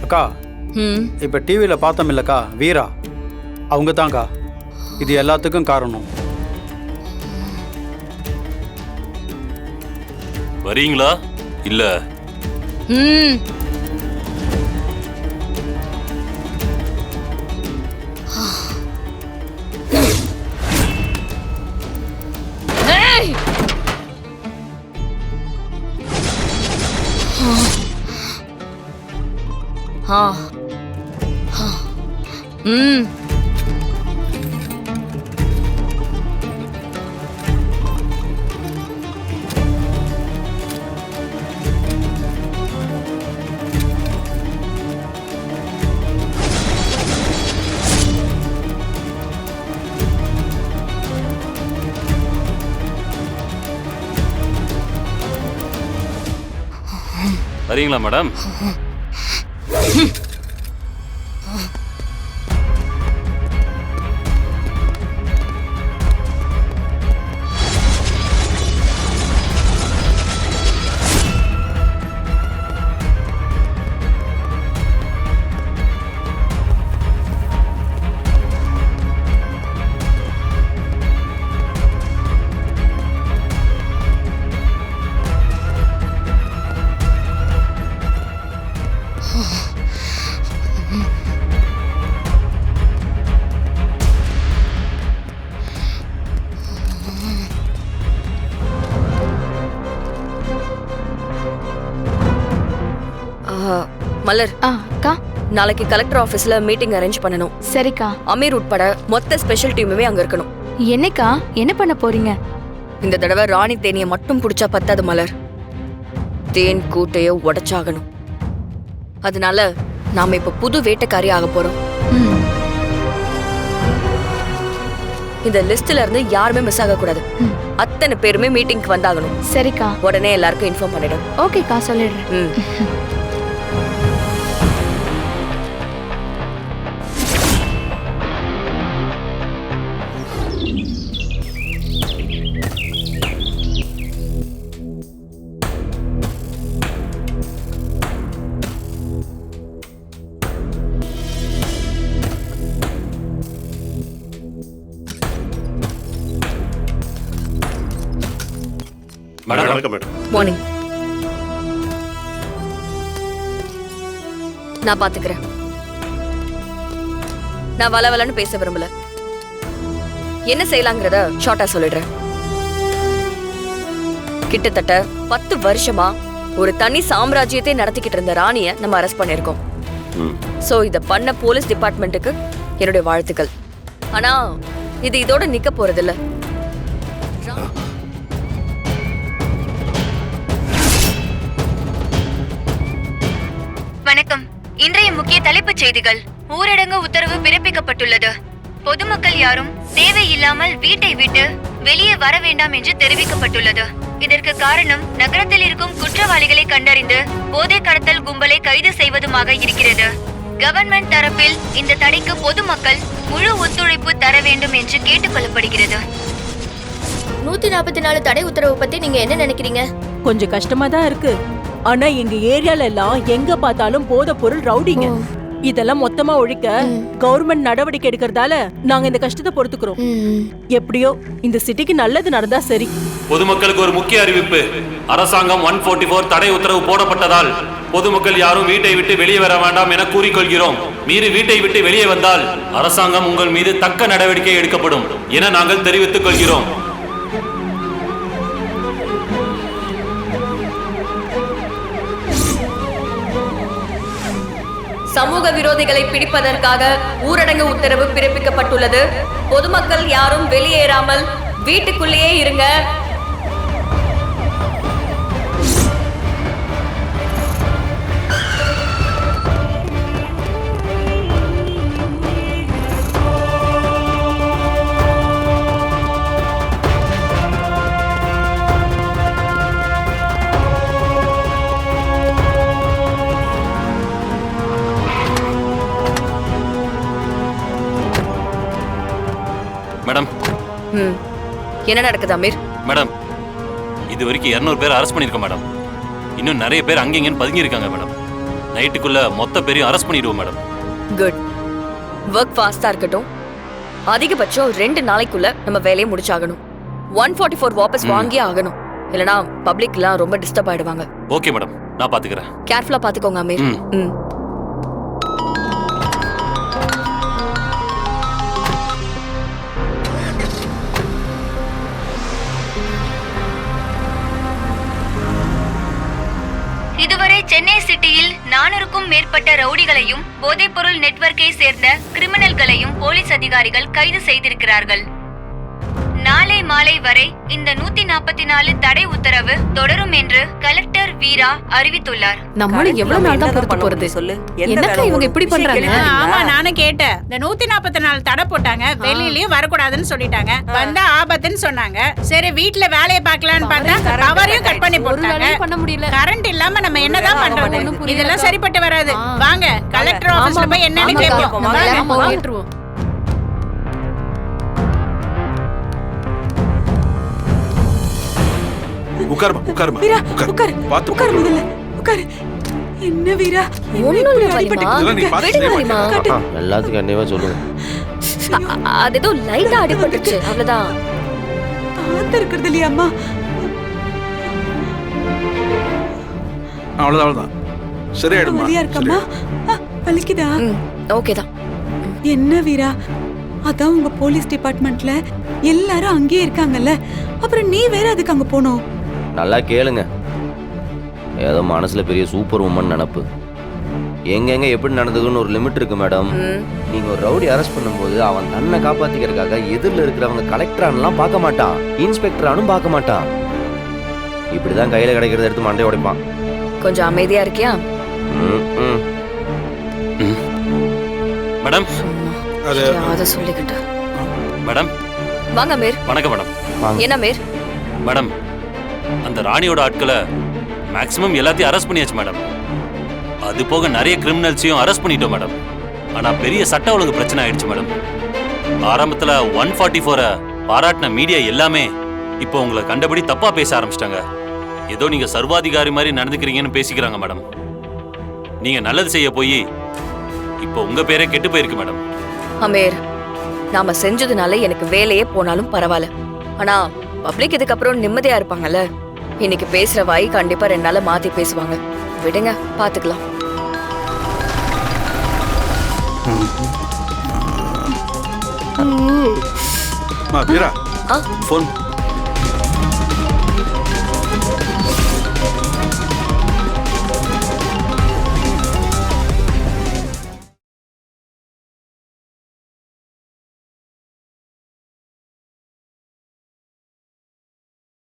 அக்கா இப்போ டிவியில் பார்த்தோம் இல்லைக்கா வீரா அவங்க தான்க்கா இது எல்லாத்துக்கும் காரணம். வரீங்களா இல்ல? வரீங்களா மேடம்? மலர், அக்கா நாளைக்கு கலெக்டர் ஆபீஸ்ல மீட்டிங் அரேஞ்ச் பண்ணனும். சரிக்கா. அமீர் உட்பட மொத்த ஸ்பெஷல் டீமுமே அங்க இருக்கணும். என்னக்கா என்ன பண்ண போறீங்க? இந்த தடவை ராணி தேனியை மட்டும் புடிச்சா பத்தாது மலர், தேன் கூட்டைய உடைச்சாகணும். அதனால நாம இப்ப புது வேட்டைக்காரி ஆக போறோம். இந்த லிஸ்ட்ல இருந்து யாருமே மிஸ் ஆக கூடாது. அத்தனை பேருமே மீட்டிங்க்கு வந்தாகணும். சரிக்கா. உடனே எல்லாருக்கும் இன்ஃபார்ம் பண்ணிடு. ஓகேக்கா, சொல்லிடுறேன். மார்னிங். நான் பாத்துக்கிறேன். நான் வளவலன்னு பேச விரும்பல. என்ன செய்யலாங்கிறத ஷார்ட்டா சொல்லிடுறேன். கிட்டத்தட்ட 10 வருஷமா ஒரு தனி சாம்ராஜ்யத்தை நடத்திக்கிட்டு இருந்த ராணிய நம்ம அரெஸ்ட் பண்ணிருக்கோம். சோ இத பண்ண போலீஸ் டிபார்ட்மெண்ட்டுக்கு என்னுடைய வாழ்த்துக்கள். ஆனா இது இதோட நிக்க போறதில்ல. வணக்கம். இன்றைய முக்கிய தலைப்புச் செய்திகள். ஊரடங்கு உத்தரவு பிறப்பிக்கப்பட்டுள்ளது. பொதுமக்கள் யாரும் தேவையில்லாமல் வீட்டை விட்டு வெளியே வர வேண்டாம் என்று தெரிவிக்கப்பட்டுள்ளது. இதற்கு காரணம் நகரத்தில் இருக்கும் குற்றவாளிகளை கண்டறிந்து போதை கடத்தல் கும்பலை கைது செய்வதுமாக இருக்கிறது. கவர்மெண்ட் தரப்பில் இந்த தடைக்கு பொதுமக்கள் முழு ஒத்துழைப்பு தர வேண்டும் என்று கேட்டுக் கொள்ளப்படுகிறது. 144 தடை உத்தரவு பத்தி நீங்க என்ன நினைக்கிறீங்க? கொஞ்சம் கஷ்டமா தான் இருக்கு. ஆனா எங்க ஏரியால எல்லாம் எங்க பார்த்தாலும் போதை பொருள் ரவுடிங்க. இதெல்லாம் மொத்தமா ஒழிக்க கவர்மெண்ட் நடவடிக்கை எடுக்கிறதால நாங்க இந்த கஷ்டத்தை பொறுத்துக்கிறோம். எப்படியோ இந்த சிட்டிக்கு நல்லது நடந்தா சரி. பொதுமக்களுக்கு ஒரு முக்கிய அறிவிப்பு. அரசாங்கம் 144 தடை உத்தரவு போடப்பட்டதால் பொதுமக்கள் யாரும் வீட்டை விட்டு வெளியே வர வேண்டாம் என கூறிக்கொள்கிறோம். மீறி வீட்டை விட்டு வெளியே வந்தால் அரசாங்கம் உங்கள் மீது தக்க நடவடிக்கை எடுக்கப்படும் என நாங்கள் தெரிவித்துக் கொள்கிறோம். சமூக விரோதிகளை பிடிப்பதற்காக ஊரடங்கு உத்தரவு பிறப்பிக்கப்பட்டுள்ளது. பொதுமக்கள் யாரும் வெளியேறாமல் வீட்டுக்குள்ளேயே இருங்க. மேடம், என்ன நடக்குது அமீர்? மேடம், இது வரைக்கும் 200 பேர் அரெஸ்ட் பண்ணிருக்கோம் மேடம். இன்னும் நிறைய பேர் அங்கங்கன்னு பதுங்கி இருக்காங்க மேடம். நைட்டுக்குள்ள மொத்த பேரையும் அரெஸ்ட் பண்ணிடுவோம் மேடம். குட். ஒர்க் ஃபாஸ்டா இருக்கட்டும். அதிகபட்சம் 2 நாளைக்குள்ள நம்ம வேலையை முடிச்சாகணும். 144 வாபஸ் வாங்கியே ஆகணும். இல்லனா பப்ளிக்லாம் ரொம்ப டிஸ்டர்ப் ஆயிடுவாங்க. ஓகே மேடம், நான் பாத்துக்கிறேன். கேர்ஃபுல்லா பாத்துக்கோங்க அமீர். ம். இதுவரை சென்னை சிட்டியில் 400க்கும் மேற்பட்ட ரவுடிகளையும் போதைப்பொருள் நெட்வொர்க்கை சேர்ந்த கிரிமினல்களையும் போலீஸ் அதிகாரிகள் கைது செய்திருக்கிறார்கள். நாளை மாலை வரை இந்த 144 தடை உத்தரவு தொடரும் என்று கலெக்டர் வீரா அறிவித்துள்ளார். நம்மளும் எவ்வளவு நாள் தான் பொறுத்து போறது? சொல்லு. என்னக்கா இவங்க இப்படி பண்றாங்க? ஆமா, நானும் கேட்டேன். இந்த 144 தடை போட்டாங்க, வெளியிலயும் வரக்கூடாதுன்னு சொல்லிட்டாங்க. வந்தா ஆபத்துன்னு சொன்னாங்க. சரி, வீட்டுல வேலையை பார்க்கலான்னு பார்த்தா அவரையும் கட் பண்ணி போட்டாங்க. பண்ண முடியல. கரண்ட் இல்லாம நம்ம என்னதான் பண்றது? இதெல்லாம் சரிப்பட்டு வராது. வாங்க கலெக்டர் ஆபீஸ்ல போய் என்னன்னு கேட்போம். உட்காருமா, உட்காருமா. வீரா, உட்காரு. உட்காரு. பாத்து உட்காரு முதல்ல. உட்காரு. என்ன வீரா? ஒண்ணும் இல்ல வலிமா. இதெல்லாம் நீ பாத்து விடுங்க செய்ய வலிமா. எல்லாத்துக்கும் என்னவா சொல்லுங்க. அது ஏதோ லைட்டா அடிபட்டுச்சு, அவ்வளவுதான். பார்த்து இருக்கிறது இல்லையா அம்மா? அவ்வளவுதான். சரியாயிடுமா. வலியா இருக்கம்மா? வலிக்குதா? ஓகே தான். என்ன வீரா, அதான் உங்க போலீஸ் டிபார்ட்மெண்ட்ல எல்லாரும் அங்கேயே இருக்காங்கல்ல, அப்புறம் நீ வேற அதுக்கு அங்க போனோம்? நல்லா கேளுங்க. ஏதோ மனசுல பெரிய சூப்பர் உமன் நினப்பு. எங்கெங்க எப்படி நடந்ததுன்னு ஒரு லிமிட் இருக்கு மேடம். நீங்க ஒரு ரவுடி அரெஸ்ட் பண்ணும்போது அவன் தன்னை காப்பாத்திக்கிறதுக்காக எதிரில் இருக்கிறவங்க கலெக்டரானலாம் பார்க்க மாட்டான், இன்ஸ்பெக்டரானும் பார்க்க மாட்டான். இப்படிதான் கையில கிடைக்கிறத எடுத்து மண்டை உடைப்பான். கொஞ்சம் அமைதியா இருக்கியா? மேடம், அத சொல்லிக்கிட்டு. மேடம் வாங்க அமீர். வணக்கம் மேடம். என்ன அமீர்? மேடம், அந்த ராணியோட ஆட்களை மேக்ஸிமம் எல்லாத்தையும் அரெஸ்ட் பண்ணியாச்சு மேடம். அது போக நிறைய கிரிமினல்ஸையும் அரெஸ்ட் பண்ணிட்டோம் மேடம். ஆனா பெரிய சட்ட ஒழுங்கு பிரச்சனை ஆயிடுச்சு மேடம். ஆரம்பத்துல 144 பாராட்டின மீடியா எல்லாமே இப்போ உங்களை கண்டபடி தப்பா பேச ஆரம்பிச்சிட்டாங்க. ஏதோ நீங்க சர்வாதிகாரி மாதிரி நடந்துக்கிறீங்கன்னு பேசிக்கிறாங்க மேடம். நீங்க நல்லது செய்ய போய் இப்போ உங்க பேரே கெட்டு போயிருக்கு மேடம். அமீர், நாம செஞ்சதுனால எனக்கு வேலையே போனாலும் பரவாயில்ல. ஆனா பப்ளிக் இதுக்கப்புறம் நிம்மதியா இருப்பாங்கல்ல. இன்னைக்கு பேசுற வாய் கண்டிப்பா 2 நாள்ல மாத்தி பேசுவாங்க. விடுங்க, பாத்துக்கலாம். வீரா, ஆ? போன்